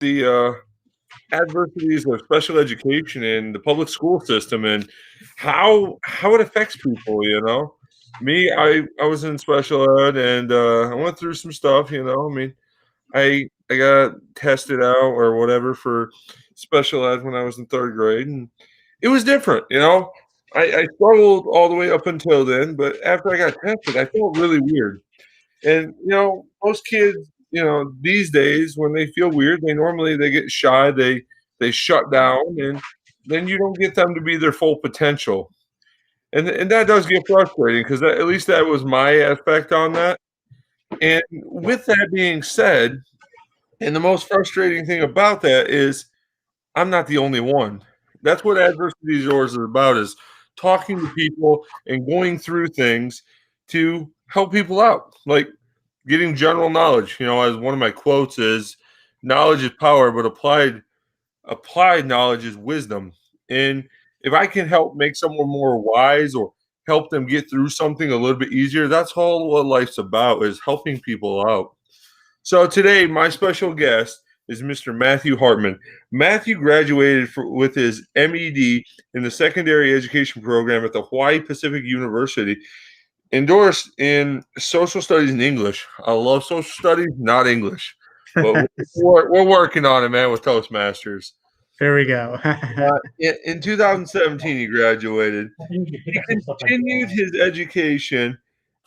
the adversities of special education in the public school system and how it affects people. Me, I was in special ed and I went through some stuff. I mean, I got tested out or whatever for special ed when I was in third grade, and it was different. I struggled all the way up until then, but after I got tested, I felt really weird. And most kids, these days when they feel weird, they get shy, they shut down, and then you don't get them to be their full potential. And that does get frustrating because at least that was my aspect on that. And with that being said, and the most frustrating thing about that is I'm not the only one. That's what adversity is about, is talking to people and going through things to help people out. Like getting general knowledge, as one of my quotes is, knowledge is power, but applied knowledge is wisdom. And if I can help make someone more wise or help them get through something a little bit easier, that's all what life's about, is helping people out. So today, my special guest is Mr. Matthew Hartmann. Matthew graduated with his MED in the secondary education program at the Hawaii Pacific University, endorsed in social studies and English. I love social studies, not English. But we're working on it, man, with Toastmasters. There we go. In 2017, he graduated. He continued his education,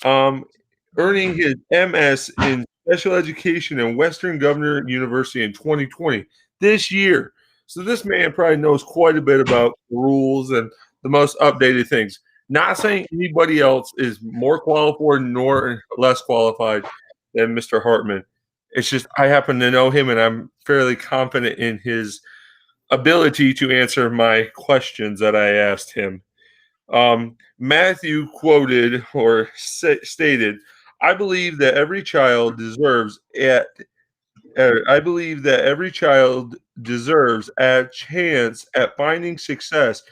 earning his MS in special education in Western Governor University in 2020, this year. So this man probably knows quite a bit about the rules and the most updated things. Not saying anybody else is more qualified nor less qualified than Mr. Hartmann. It's just I happen to know him, and I'm fairly confident in his ability to answer my questions that I asked him. Matthew quoted or stated, "I believe that every child deserves a chance at finding success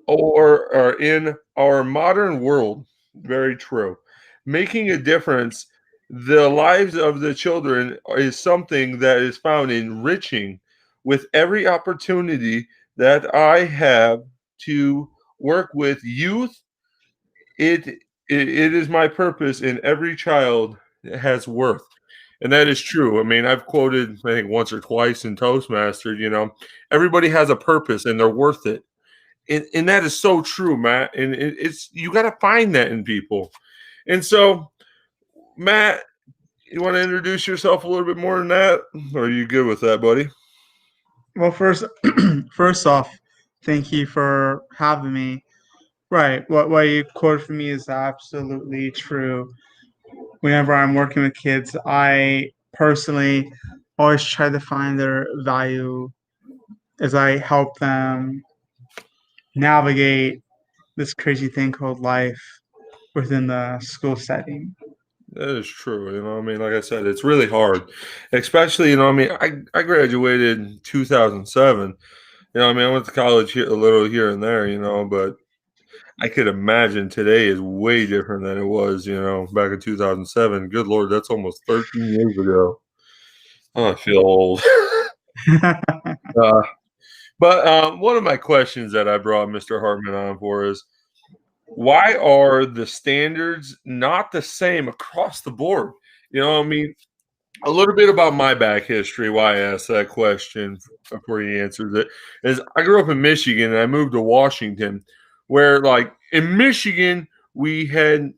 or in our modern world." Very true. Making a difference, the lives of the children is something that is found enriching. With every opportunity that I have to work with youth, it is my purpose, and every child has worth. And that is true. I mean, I've quoted, I think, once or twice in Toastmasters, everybody has a purpose and they're worth it. And that is so true, Matt. And it's you got to find that in people. And so, Matt, you want to introduce yourself a little bit more than that? Or are you good with that, buddy? Well, first off, thank you for having me. Right, what you quoted for me is absolutely true. Whenever I'm working with kids, I personally always try to find their value as I help them navigate this crazy thing called life within the school setting. That is true. I mean, like I said, it's really hard, especially, I mean, I graduated in 2007. I mean, I went to college here, a little here and there, but I could imagine today is way different than it was, back in 2007. Good Lord, that's almost 13 years ago. Oh, I feel old. But one of my questions that I brought Mr. Hartmann on for is, why are the standards not the same across the board? I mean, a little bit about my back history, why I asked that question before he answers it, is I grew up in Michigan and I moved to Washington, where, like, in Michigan, we had,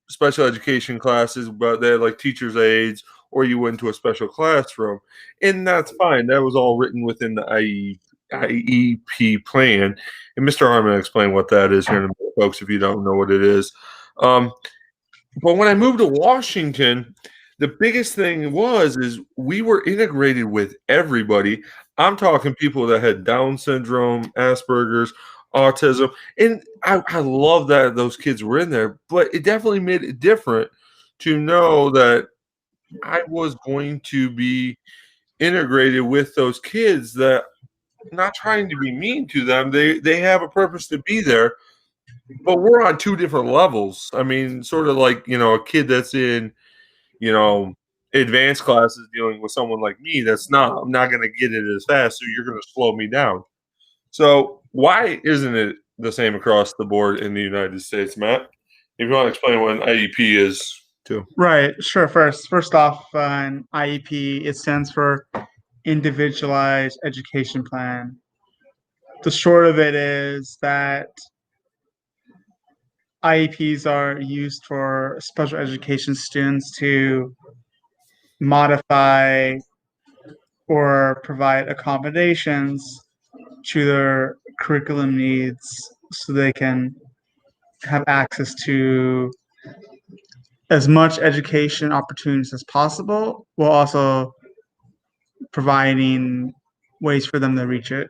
special education classes, but they had like teacher's aides, or you went to a special classroom. And that's fine. That was all written within the IEP plan. And Mr. Hartmann explained what that is here in a minute, folks, if you don't know what it is. But when I moved to Washington, the biggest thing is we were integrated with everybody. I'm talking people that had Down syndrome, Asperger's, autism. And I love that those kids were in there, but it definitely made it different to know that I was going to be integrated with those kids that, not trying to be mean to them, they have a purpose to be there, but we're on two different levels. I mean, sort of like, a kid that's in, advanced classes dealing with someone like me I'm not going to get it as fast, so you're going to slow me down. So why isn't it the same across the board in the United States, Matt? If you want to explain what an IEP is, too. Right. Sure. First off, an IEP, it stands for Individualized Education Plan. The short of it is that IEPs are used for special education students to modify or provide accommodations to their curriculum needs so they can have access to as much education opportunities as possible while also providing ways for them to reach it.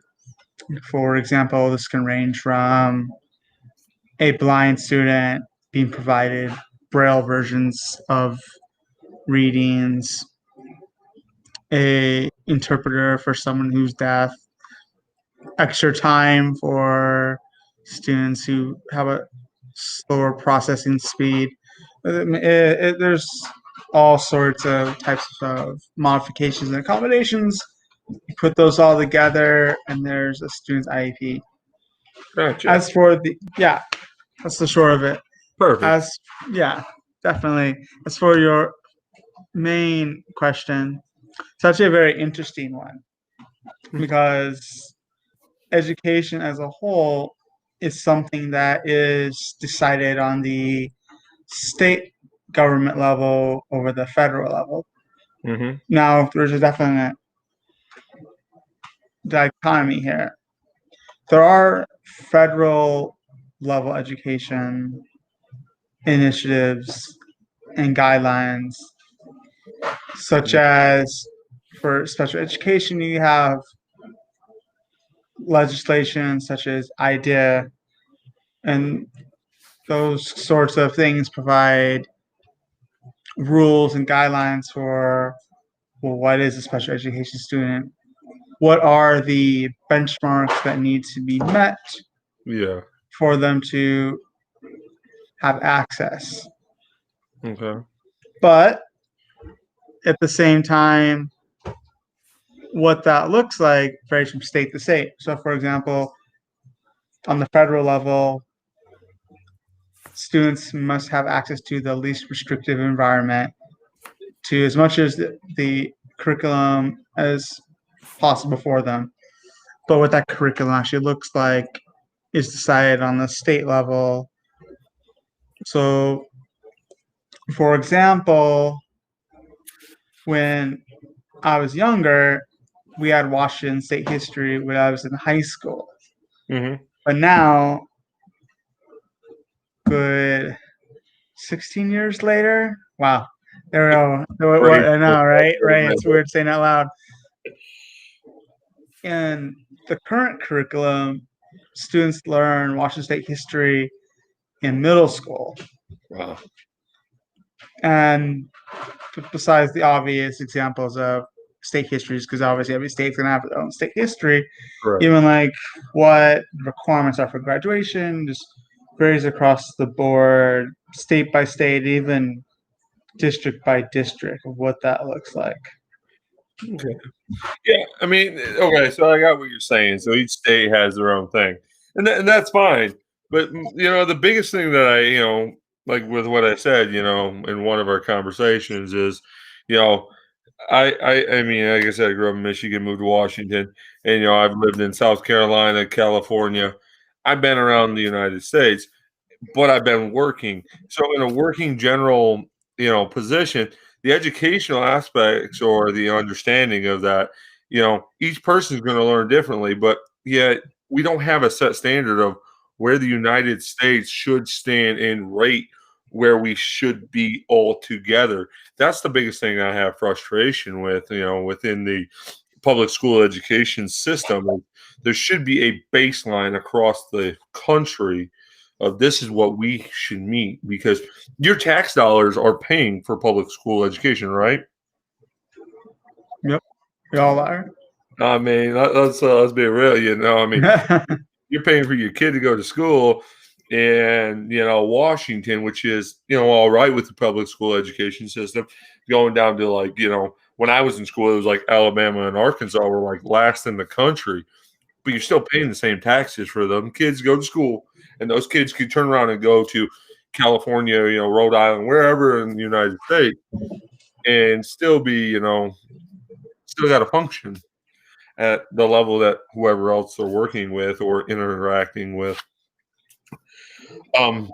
For example, this can range from a blind student being provided braille versions of readings, a interpreter for someone who's deaf, extra time for students who have a slower processing speed. There's all sorts of types of modifications and accommodations. You put those all together, and there's a student's IEP. Gotcha. As for yeah, that's the short of it. Perfect. Yeah, definitely. As for your main question, it's actually a very interesting one because education as a whole is something that is decided on the state government level over the federal level. Mm-hmm. Now, there's a definite dichotomy here. There are federal level education initiatives and guidelines, such as for special education, you have legislation such as IDEA, and those sorts of things provide rules and guidelines for, well, what is a special education student? What are the benchmarks that need to be met Yeah. for them to have access? Okay. But at the same time, what that looks like varies from state to state. So, for example, on the federal level, students must have access to the least restrictive environment to as much as the curriculum as possible for them. But what that curriculum actually looks like is decided on the state level. So, for example, when I was younger, we had Washington state history when I was in high school. Mm-hmm. But now, good 16 years later, wow. There we go. What I know, right? Right. It's weird saying out loud. In the current curriculum, students learn Washington state history in middle school. Wow. And besides the obvious examples of state histories, because obviously every state's going to have their own state history, Correct. even like what requirements are for graduation just varies across the board, state by state, even district by district of what that looks like. Okay. Yeah, I mean, okay, so I got what you're saying. So each state has their own thing, and that's fine. But the biggest thing that like with what I said, in one of our conversations is, you know, I mean, like I said, I grew up in Michigan, moved to Washington, and I've lived in South Carolina, California. I've been around the United States, but I've been working. So in a working general, position, the educational aspects or the understanding of that, each person is going to learn differently, but yet we don't have a set standard of where the United States should stand and rate where we should be all together. That's the biggest thing I have frustration with, within the public school education system. There should be a baseline across the country of this is what we should meet, because your tax dollars are paying for public school education, right? Yep, we all are. I mean, let's be real. I mean, you're paying for your kid to go to school, and Washington, which is all right with the public school education system, going down to like when I was in school, it was like Alabama and Arkansas were like last in the country, but you're still paying the same taxes for them. Kids go to school, and those kids could turn around and go to California, Rhode Island, wherever in the United States, and still be, still got to function at the level that whoever else they're working with or interacting with. Um,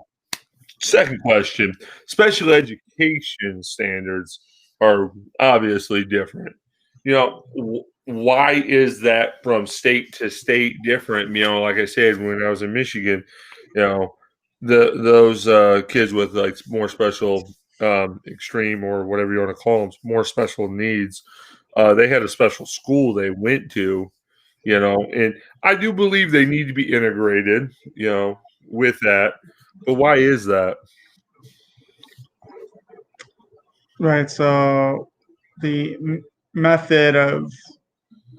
Second question: special education standards are obviously different. Why is that from state to state different? Like I said, when I was in Michigan, you know, those kids with like more special, extreme or whatever you want to call them, more special needs, they had a special school they went to, and I do believe they need to be integrated, with that. But why is that? Right. So the method of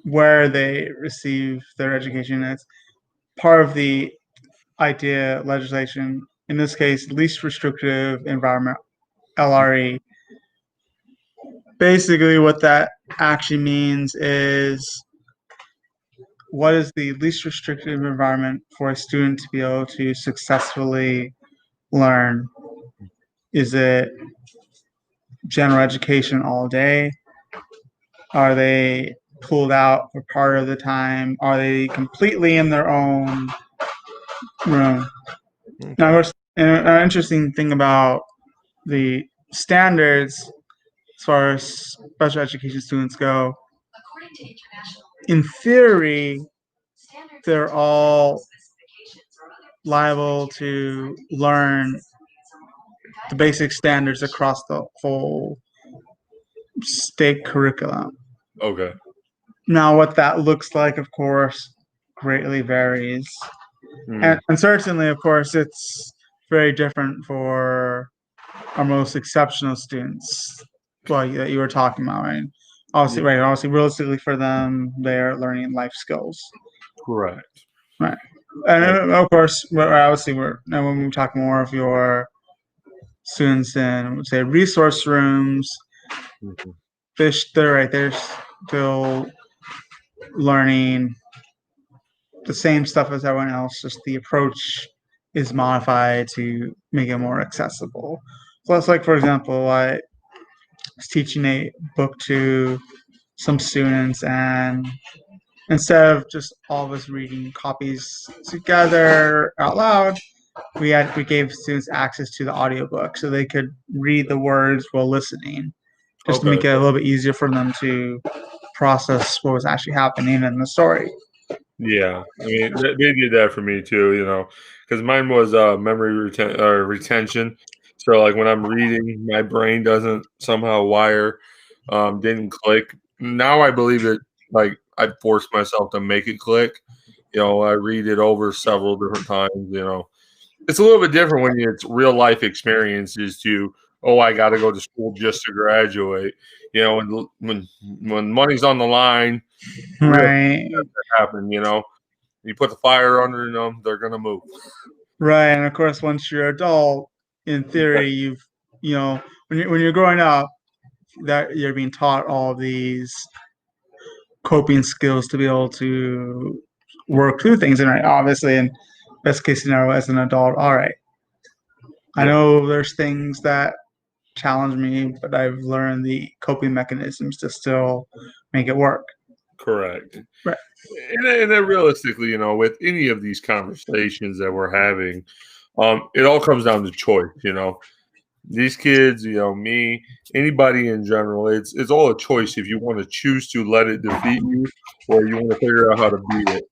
where they receive their education is part of the idea legislation. In this case, least restrictive environment (LRE). Basically, what that actually means is what is the least restrictive environment for a student to be able to successfully learn? Is it general education all day? Are they pulled out for part of the time? Are they completely in their own room? Now, Okay. an interesting thing about the standards as far as special education students go, in theory, they're all liable to learn the basic standards across the whole state curriculum. Okay. Now, what that looks like, of course, greatly varies. Mm, And certainly, of course, it's very different for our most exceptional students, well, that you were talking about, right? yeah, Obviously, right. Obviously, realistically, for them, they're learning life skills, correct. right? And Yeah. of course, obviously, we're now when we talk more of your students in, say, resource rooms, Mhm. they're right. They're still learning the same stuff as everyone else. Just the approach is modified to make it more accessible. So it's like, for example, I was teaching a book to some students, and instead of just all of us reading copies together out loud, we gave students access to the audiobook so they could read the words while listening, just to Okay. make it a little bit easier for them to process what was actually happening in the story. Yeah, I mean, they did that for me too, because mine was memory retention. So, like when I'm reading, my brain doesn't somehow wire, didn't click. Now I believe it. Like I forced myself to make it click. I read it over several different times. It's a little bit different when it's real life experiences. To I got to go to school just to graduate. When money's on the line, real Right. happen. You put the fire under them, they're gonna move. Right, and of course, once you're adult, in theory, you know, when you're growing up, that you're being taught all these coping skills to be able to work through things. And right, obviously, in best case scenario, as an adult, all right, I Yeah, know there's things that challenge me, but I've learned the coping mechanisms to still make it work. correct. Right. And then realistically, with any of these conversations that we're having, it all comes down to choice. These kids, me, anybody in general, it's all a choice if you want to choose to let it defeat you or you want to figure out how to beat it.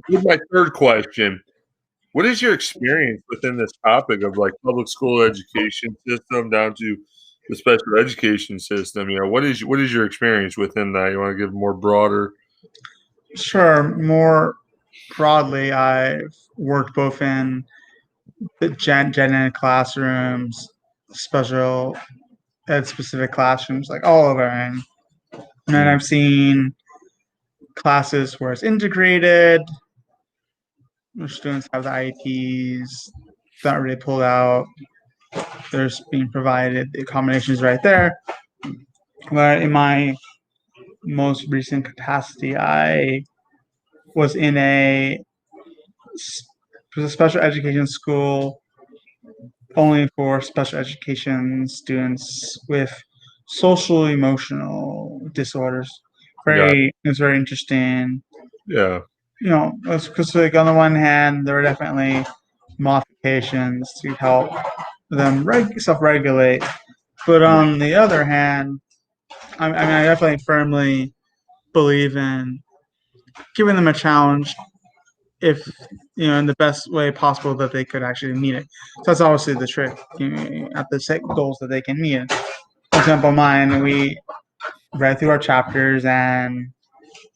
With my third question, what is your experience within this topic of like public school education system down to the special education system? What is your experience within that? You want to give more broader? Sure. More broadly, I've worked both in the gen ed classrooms, special ed specific classrooms, like all of them. And then Mm, I've seen classes where it's integrated, The students have the IEPs that already pulled out. There's being provided the accommodations right there. But in my most recent capacity, I was in a special education school only for special education students with social emotional disorders. Got It's very interesting. yeah, Because like on the one hand, there were definitely modifications to help them self-regulate, but yeah, on the other hand, I mean, I definitely firmly believe in giving them a challenge if in the best way possible that they could actually meet it. So that's obviously the trick. At the set goals that they can meet it. For example, mine, we read through our chapters and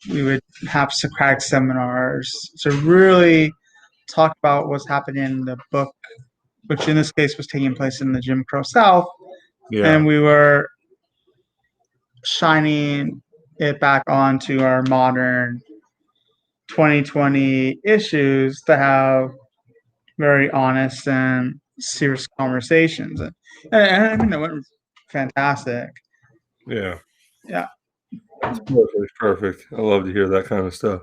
we would have Socratic seminars to really talk about what's happening in the book, which in this case was taking place in the Jim Crow South, yeah, and we were shining it back onto our modern 2020 issues to have very honest and serious conversations. And I mean, it went fantastic. yeah. Yeah. It's perfect, perfect. I love to hear that kind of stuff.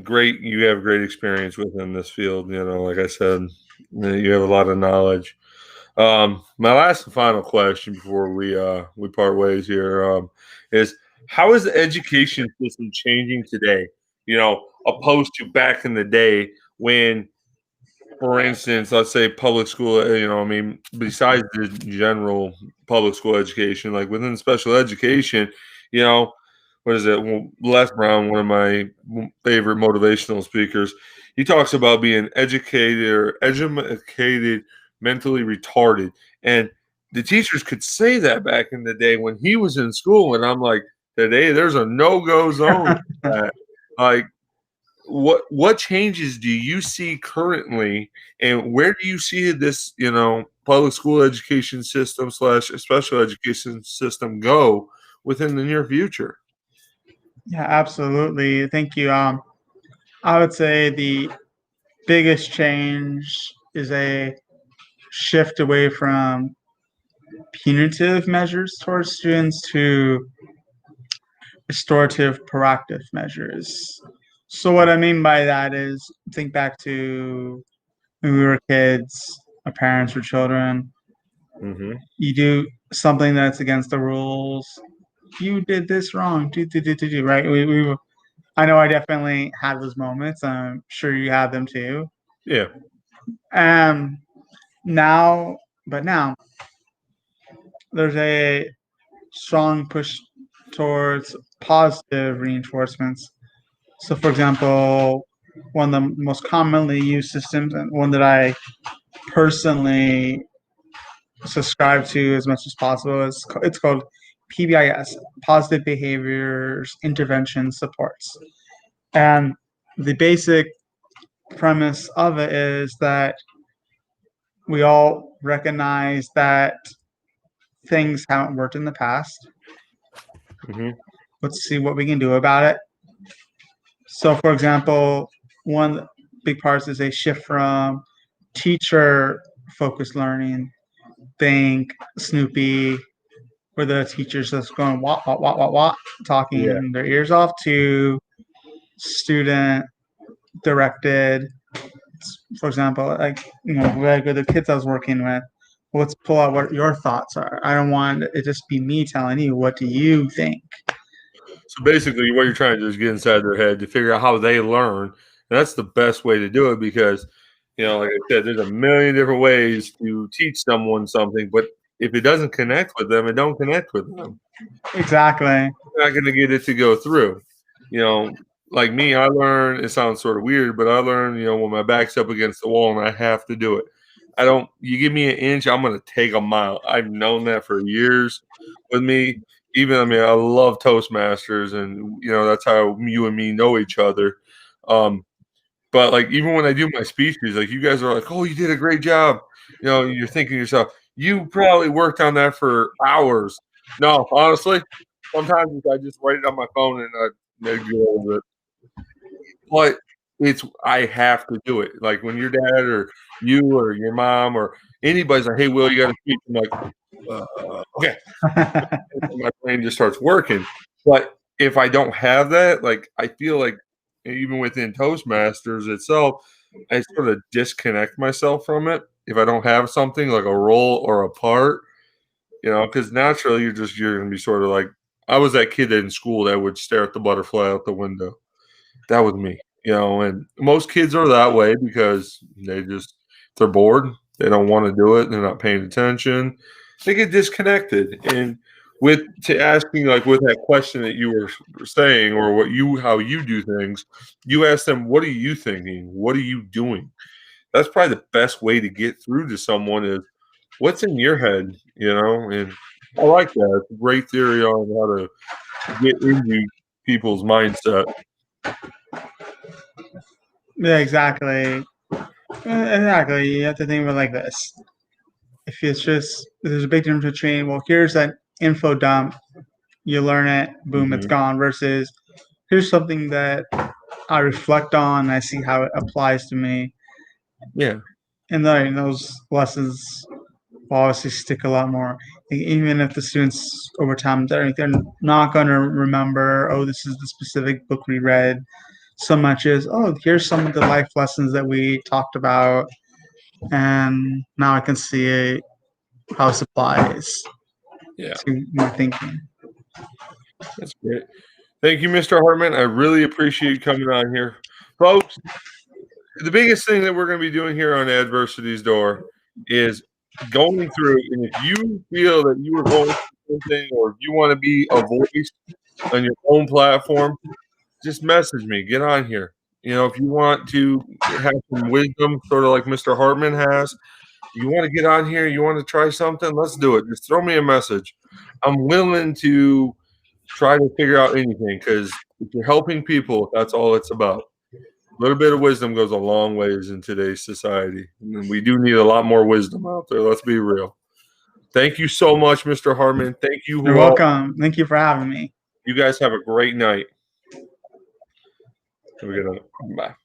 Great. You have great experience within this field. Like I said, you have a lot of knowledge. My last and final question before we part ways here is how is the education system changing today? Opposed to back in the day when, for instance, let's say public school. I mean, besides the general public school education, like within special education, you know, what is it? Well, Les Brown, one of my favorite motivational speakers, he talks about being educated or educated, mentally retarded, and the teachers could say that back in the day when he was in school, and I'm like, today there's a no-go zone. For that. Like, what changes do you see currently, and where do you see this public school education system slash special education system go within the near future? Yeah, absolutely. Thank you. I would say the biggest change is a shift away from punitive measures towards students to restorative, proactive measures. So, what I mean by that is think back to when we were kids, our parents were children. Hmm. You do something that's against the rules. You did this wrong. Right? I know I definitely had those moments. I'm sure you have them too. Yeah. Um, now, but now there's a strong push towards positive reinforcements. So, for example, one of the most commonly used systems, and one that I personally subscribe to as much as possible, is it's called PBIS, Positive Behaviors Intervention Supports. And the basic premise of it is that we all recognize that things haven't worked in the past. Hmm. Let's see what we can do about it. So, for example, one big part is a shift from teacher focused learning. Think Snoopy, where the teacher's just going what, Yeah. talking their ears off, to student directed. For example, like with the kids I was working with, let's pull out what your thoughts are. I don't want it just be me telling you what do you think. So basically, what you're trying to do is get inside their head to figure out how they learn. And that's the best way to do it because, like I said, there's a million different ways to teach someone something, but if it doesn't connect with them, it don't connect with them. Exactly. You're not going to get it to go through. You know, like me, I learn. It sounds sort of weird, but I learn. When my back's up against the wall and I have to do it. I don't. You give me an inch, I'm going to take a mile. I've known that for years. With me, even I mean, I love Toastmasters, and that's how you and me know each other. But like even when I do my speeches, like you guys are like, "Oh, you did a great job." You're thinking to yourself, "You probably worked on that for hours." No, honestly, sometimes I just write it on my phone and I go over it. But I have to do it. Like when your dad or you or your mom or anybody's like, "Hey, Will, you got to speak." I'm like, okay. My brain just starts working. But if I don't have that, like I feel like even within Toastmasters itself, I sort of disconnect myself from it if I don't have something like a role or a part, because naturally you're gonna be sort of like I was that kid in school that would stare at the butterfly out the window. That was me, and most kids are that way because they're bored, they don't wanna do it, they're not paying attention, they get disconnected, and with to asking, like, with that question that you were saying or how you do things, you ask them, "What are you thinking? What are you doing?" That's probably the best way to get through to someone is, "What's in your head?" And I like that, it's a great theory on how to get into people's mindset. Yeah, exactly. Exactly. You have to think of it like this. If it's just there's a big difference between, well, here's that info dump, you learn it, boom, it's Mhm. gone, versus here's something that I reflect on, I see how it applies to me. Yeah. And then those lessons will obviously stick a lot more. Even if the students over time they're not gonna remember, oh, this is the specific book we read so much as, oh, here's some of the life lessons that we talked about, and now I can see how it applies Yeah. to my thinking. That's great. Thank you, Mr. Hartman. I really appreciate you coming on here. Folks, the biggest thing that we're going to be doing here on Adversity's Door is going through, and if you feel that you are going through something or if you want to be a voice on your own platform, just message me. Get on here. If you want to have some wisdom, sort of like Mr. Hartman has, you want to get on here, you want to try something, let's do it. Just throw me a message. I'm willing to try to figure out anything because if you're helping people, that's all it's about. A little bit of wisdom goes a long ways in today's society. And we do need a lot more wisdom out there. Let's be real. Thank you so much, Mr. Hartman. Thank you You're who all. welcome. Thank you for having me. You guys have a great night. Have a good night.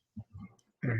Bye.